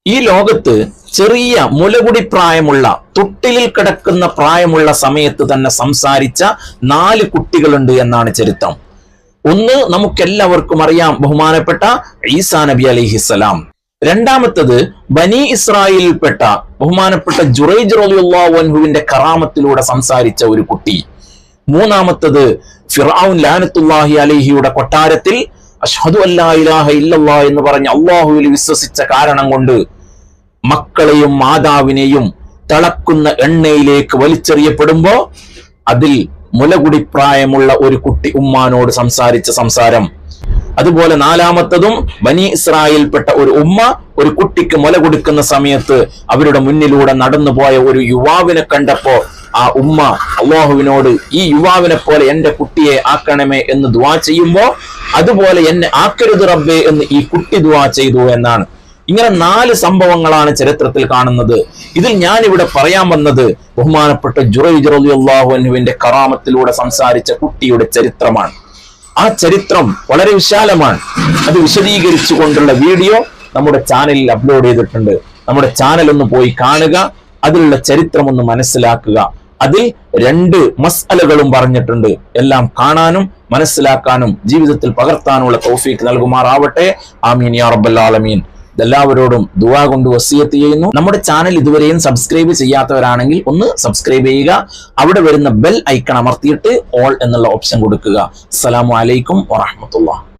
ഈ ലോകത്ത് ചെറിയ മുലകുടി പ്രായമുള്ള, തൊട്ടിലിൽ കിടക്കുന്ന പ്രായമുള്ള സമയത്ത് തന്നെ സംസാരിച്ച 4 കുട്ടികളുണ്ട് എന്നാണ് ചരിത്രം. ഒന്ന് നമുക്കെല്ലാവർക്കും അറിയാം, ബഹുമാനപ്പെട്ട ഈസാ നബി അലൈഹിസ്സലാം. രണ്ടാമത്തത് ബനി ഇസ്രായേലിൽപ്പെട്ട ബഹുമാനപ്പെട്ട ജുറൈജ് റളിയല്ലാഹു അൻഹുവിന്റെ കറാമത്തിലൂടെ സംസാരിച്ച ഒരു കുട്ടി. മൂന്നാമത്തത് ഫിർഔൻ ലഅനത്തുല്ലാഹി അലൈഹിയുടെ കൊട്ടാരത്തിൽ അഷ്ഹദു അല്ലാ ഇലാഹ ഇല്ലല്ലാഹ് എന്ന് പറഞ്ഞ് അള്ളാഹുവിൽ വിശ്വസിച്ച കാരണം കൊണ്ട് മക്കളെയും മാതാവിനെയും തിളക്കുന്ന എണ്ണയിലേക്ക് വലിച്ചെറിയപ്പെടുമ്പോ അതിൽ മുലകുടിപ്രായമുള്ള ഒരു കുട്ടി ഉമ്മാനോട് സംസാരിച്ച സംസാരം. അതുപോലെ നാലാമത്തതും ബനി ഇസ്രായേൽപ്പെട്ട ഒരു ഉമ്മ ഒരു കുട്ടിക്ക് മുല കൊടുക്കുന്ന സമയത്ത് അവരുടെ മുന്നിലൂടെ നടന്നുപോയ ഒരു യുവാവിനെ കണ്ടപ്പോ ആ ഉമ്മ അള്ളാഹുവിനോട് ഈ യുവാവിനെ പോലെ എന്റെ കുട്ടിയെ ആക്കണമേ എന്ന് ദുആ ചെയ്യുമ്പോ അതുപോലെ എന്നെ ആക്കരുത് റബ്ബേ എന്ന് ഈ കുട്ടി ദുആ ചെയ്തു എന്നാണ്. ഇങ്ങനെ 4 സംഭവങ്ങളാണ് ചരിത്രത്തിൽ കാണുന്നത്. ഇതിൽ ഞാൻ ഇവിടെ പറയാൻ വന്നത് ബഹുമാനപ്പെട്ട ജുറൈജ് റളിയല്ലാഹു അൻഹുവിന്റെ കറാമത്തിലൂടെ സംസാരിച്ച കുട്ടിയുടെ ചരിത്രമാണ്. ആ ചരിത്രം വളരെ വിശാലമാണ്. അത് വിശദീകരിച്ചു കൊണ്ടുള്ള വീഡിയോ നമ്മുടെ ചാനലിൽ അപ്ലോഡ് ചെയ്തിട്ടുണ്ട്. നമ്മുടെ ചാനൽ ഒന്ന് പോയി കാണുക, അതിലുള്ള ചരിത്രം ഒന്ന് മനസ്സിലാക്കുക. അതിൽ 2 മസ്അലകളും പറഞ്ഞിട്ടുണ്ട്. എല്ലാം കാണാനും മനസ്സിലാക്കാനും ജീവിതത്തിൽ പകർത്താനുള്ള തൗഫീഖ് നൽകുമാറാവട്ടെ. ആമീൻ യാ റബ്ബൽ ആലമീൻ. എല്ലാവരോടും ദുആ കൊണ്ട് വസിയത്ത് ചെയ്യുന്നു. നമ്മുടെ ചാനൽ ഇതുവരെയും സബ്സ്ക്രൈബ് ചെയ്യാത്തവരാണെങ്കിൽ ഒന്ന് സബ്സ്ക്രൈബ് ചെയ്യുക. അവിടെ വരുന്ന ബെൽ ഐക്കൺ അമർത്തിയിട്ട് ഓൾ എന്നുള്ള ഓപ്ഷൻ കൊടുക്കുക. അസ്സലാമു അലൈക്കും വറഹ്മത്തുള്ളാഹി.